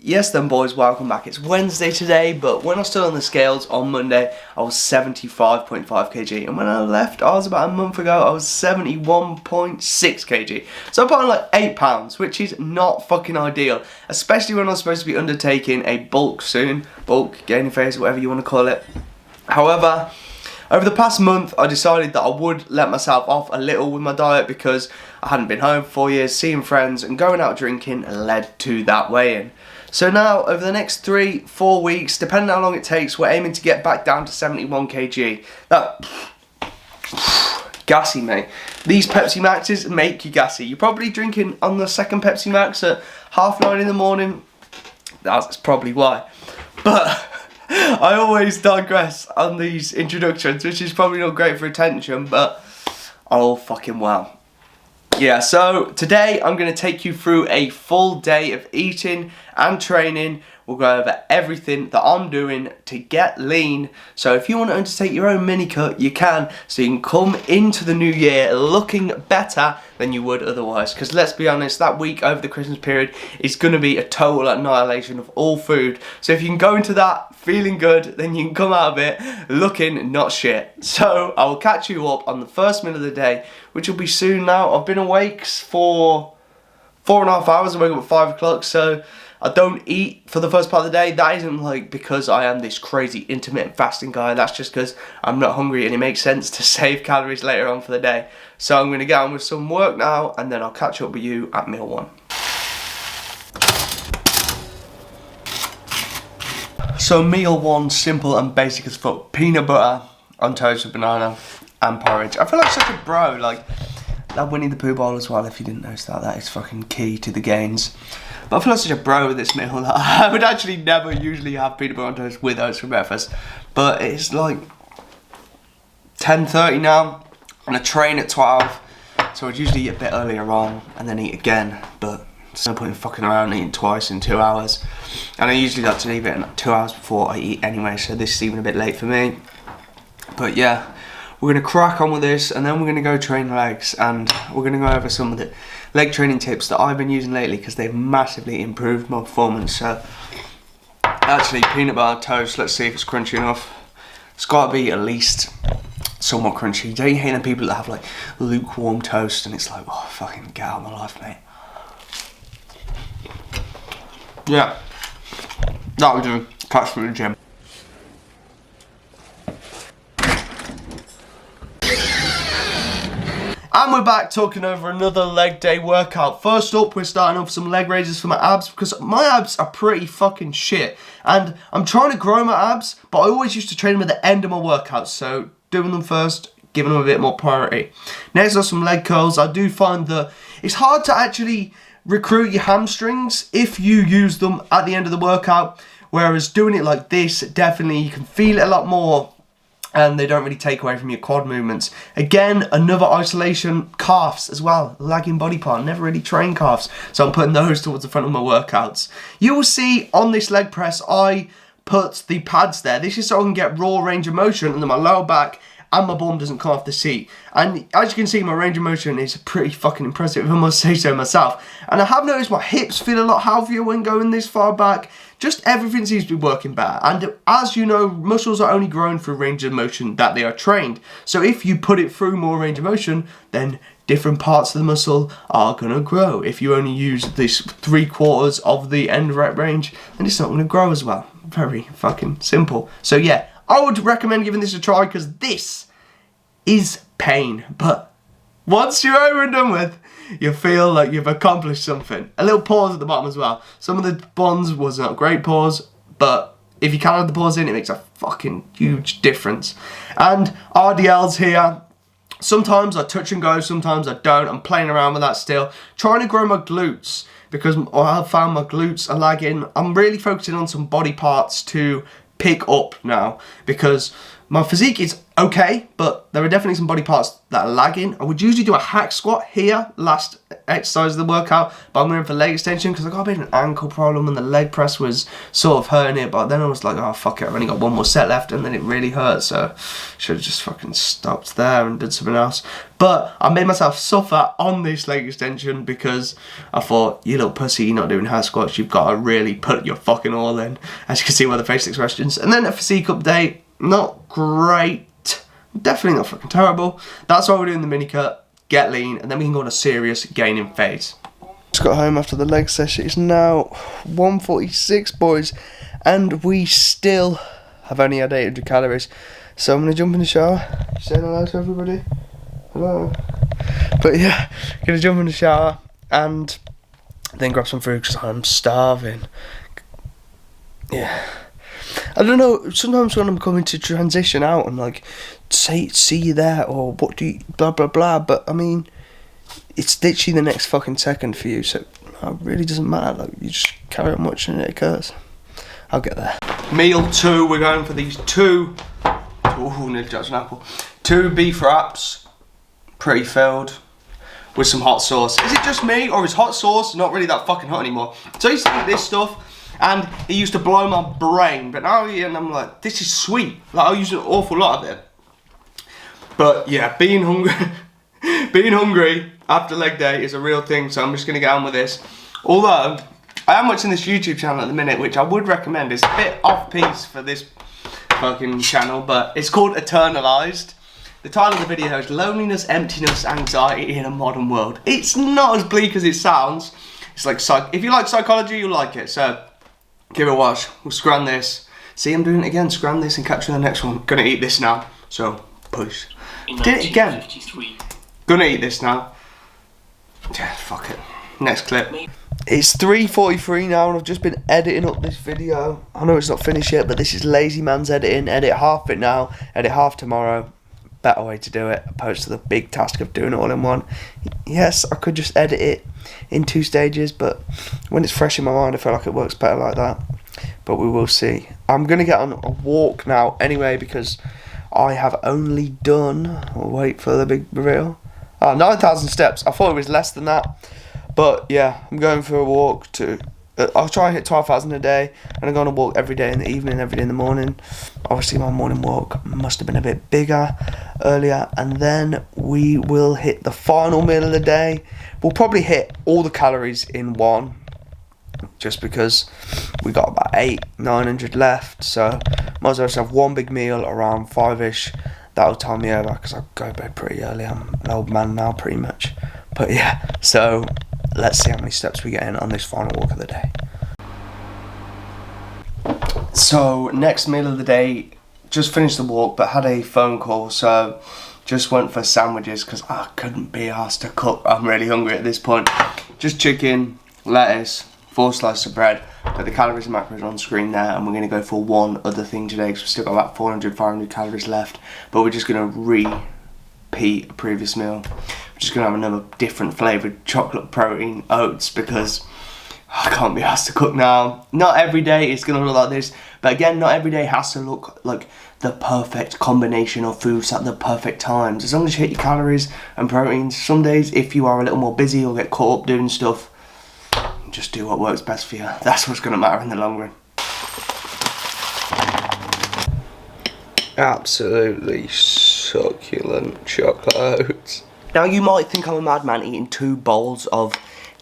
Yes then boys, welcome back. It's Wednesday today, but when I stood on the scales on Monday, I was 75.5 kg. And when I left, I was about a month ago, I was 71.6 kg. So I put on like 8 pounds, which is not fucking ideal. Especially when I'm supposed to be undertaking a bulk soon. Bulk, gaining phase, whatever you want to call it. However, over the past month, I decided that I would let myself off a little with my diet because I hadn't been home for 4 years, seeing friends and going out drinking led to that weigh-in. So now, over the next 3-4 weeks, depending on how long it takes, we're aiming to get back down to 71 kg. That, gassy, mate. These Pepsi Maxes make you gassy. You're probably drinking on the second Pepsi Max at 9:30 in the morning. That's probably why. But I always digress on these introductions, which is probably not great for attention, but oh fucking well. Yeah, so today I'm going to take you through a full day of eating and training. We'll go over everything that I'm doing to get lean. So if you want to undertake your own mini cut, you can. So you can come into the new year looking better than you would otherwise. Because let's be honest, that week over the Christmas period is going to be a total annihilation of all food. So if you can go into that feeling good, then you can come out of it looking not shit. So I will catch you up on the first meal of the day, which will be soon now. I've been awake for 4.5 hours. I woke up at 5 o'clock, so I don't eat for the first part of the day. That isn't like because I am this crazy intermittent fasting guy. That's just because I'm not hungry and it makes sense to save calories later on for the day. So I'm going to get on with some work now and then I'll catch up with you at meal 1. So meal 1, simple and basic as fuck. Peanut butter on toast with banana and porridge. I feel like such a bro, like that Winnie the Pooh bowl as well, if you didn't notice that. That is fucking key to the gains. But I feel like such a bro with this meal that I would actually never usually have peanut butter on toast with oats for breakfast. But it's like 10:30 now, and I train at 12, so I'd usually eat a bit earlier on and then eat again. But there's no point in fucking around eating twice in 2 hours. And I usually like to leave it 2 hours before I eat anyway, so this is even a bit late for me. But yeah, we're going to crack on with this and then we're going to go train legs, and we're going to go over some of the leg training tips that I've been using lately because they've massively improved my performance. So actually, peanut butter toast, let's see if it's crunchy enough. It's got to be at least somewhat crunchy. Don't you hate the people that have like lukewarm toast and it's like, oh fucking get out of my life, mate. Yeah, that would do. Catch me in the gym. And we're back talking over another leg day workout. First up, we're starting off some leg raises for my abs because my abs are pretty fucking shit. And I'm trying to grow my abs, but I always used to train them at the end of my workouts. So doing them first, giving them a bit more priority. Next are some leg curls. I do find that it's hard to actually recruit your hamstrings if you use them at the end of the workout. Whereas doing it like this, definitely you can feel it a lot more. And they don't really take away from your quad movements. Again, another isolation. Calves as well, lagging body part. Never really train calves, so I'm putting those towards the front of my workouts. You will see on this leg press, I put the pads there. This is so I can get raw range of motion under my lower back and my bum doesn't come off the seat. And as you can see, my range of motion is pretty fucking impressive, if I must say so myself. And I have noticed my hips feel a lot healthier when going this far back. Just everything seems to be working better. And as you know, muscles are only grown through range of motion that they are trained. So if you put it through more range of motion, then different parts of the muscle are gonna grow. If you only use this 3/4 of the end rep range, then it's not gonna grow as well. Very fucking simple. So yeah, I would recommend giving this a try because this is pain. But once you're over and done with, you feel like you've accomplished something. A little pause at the bottom as well. Some of the bonds was not a great pause, but if you can add the pause in, it makes a fucking huge difference. And RDLs here. Sometimes I touch and go, sometimes I don't. I'm playing around with that still. Trying to grow my glutes because I have found my glutes are lagging. I'm really focusing on some body parts to pick up now because My physique is okay, but there are definitely some body parts that are lagging. I would usually do a hack squat here, last exercise of the workout, but I'm going for leg extension because I got a bit of an ankle problem and the leg press was sort of hurting it, but then I was like, oh fuck it, I've only got one more set left, and then it really hurt, so should have just fucking stopped there and did something else. But I made myself suffer on this leg extension because I thought, you little pussy, you're not doing hack squats, you've got to really put your fucking all in, as you can see by the facial expressions. And then a physique update. Not great, definitely not fucking terrible. That's why we're doing the mini cut, get lean, and then we can go on a serious gaining phase. Just got home after the leg session. It's now 1:46, boys, and we still have only had 800 calories. So I'm gonna jump in the shower. Say hello to everybody. Hello. But yeah, gonna jump in the shower and then grab some food because I'm starving. Yeah. I don't know, sometimes when I'm coming to transition out, I'm like, see you there, or what do you, blah, blah, blah, but I mean, it's literally the next fucking second for you, so it really doesn't matter, like, you just carry on watching and it occurs. I'll get there. Meal 2, we're going for these two beef wraps, pretty filled, with some hot sauce. Is it just me, or is hot sauce not really that fucking hot anymore? So I used to eat this stuff, and it used to blow my brain, but now I'm like, this is sweet. Like, I use an awful lot of it. But yeah, being hungry after leg day is a real thing, so I'm just gonna get on with this. Although, I am watching this YouTube channel at the minute, which I would recommend. It's a bit off-piece for this fucking channel, but it's called Eternalized. The title of the video is Loneliness, Emptiness, Anxiety in a Modern World. It's not as bleak as it sounds. It's like, if you like psychology, you'll like it, so give it a watch. We'll scran this. See, I'm doing it again. Scran this and catch you in the next one. Gonna eat this now. So, push. Did it again. Gonna eat this now. Yeah, fuck it. Next clip. It's 3:43 now and I've just been editing up this video. I know it's not finished yet, but this is lazy man's editing. Edit half of it now, edit half tomorrow. Better way to do it, opposed to the big task of doing it all in one. Yes, I could just edit it in 2 stages, but when it's fresh in my mind, I feel like it works better like that. But we will see. I'm going to get on a walk now anyway, because I have only done, wait for the big reveal, 9,000 steps. I thought it was less than that, but yeah, I'm going for a walk to, I'll try and hit 12,000 a day, and I'm going to walk every day in the evening, every day in the morning. Obviously my morning walk must have been a bit bigger earlier, and then we will hit the final meal of the day. We'll probably hit all the calories in one, just because we got about 800-900 left, so might as well just have one big meal around 5ish. That'll time me over, because I go to bed pretty early. I'm an old man now, pretty much. But yeah, so let's see how many steps we get in on this final walk of the day. So, next meal of the day, just finished the walk, but had a phone call, so just went for sandwiches, because I couldn't be asked to cook. I'm really hungry at this point. Just chicken, lettuce, 4 slices of bread, but the calories and macros on screen there, and we're going to go for one other thing today, because we've still got about 400-500 calories left, but we're just going to repeat a previous meal. We're just going to have another different flavoured chocolate protein oats, because I can't be asked to cook now. Not every day it's going to look like this, but again, not every day has to look like the perfect combination of foods at the perfect times. As long as you hit your calories and proteins, some days if you are a little more busy or get caught up doing stuff, just do what works best for you. That's what's going to matter in the long run. Absolutely succulent chocolate oats. Now you might think I'm a madman eating 2 bowls of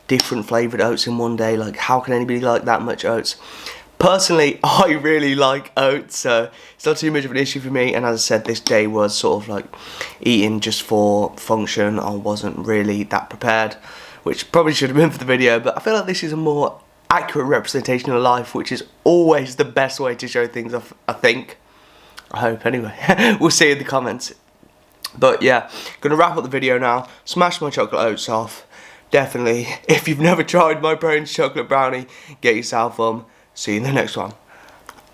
different flavoured oats in one day. Like, how can anybody like that much oats? Personally, I really like oats, so it's not too much of an issue for me. And as I said, this day was sort of like eating just for function. I wasn't really that prepared, which probably should have been for the video, but I feel like this is a more accurate representation of life, which is always the best way to show things, I think. I hope, anyway. We'll see in the comments. But yeah, gonna wrap up the video now. Smash my chocolate oats off. Definitely, if you've never tried my Brains chocolate brownie, get yourself some. See you in the next one.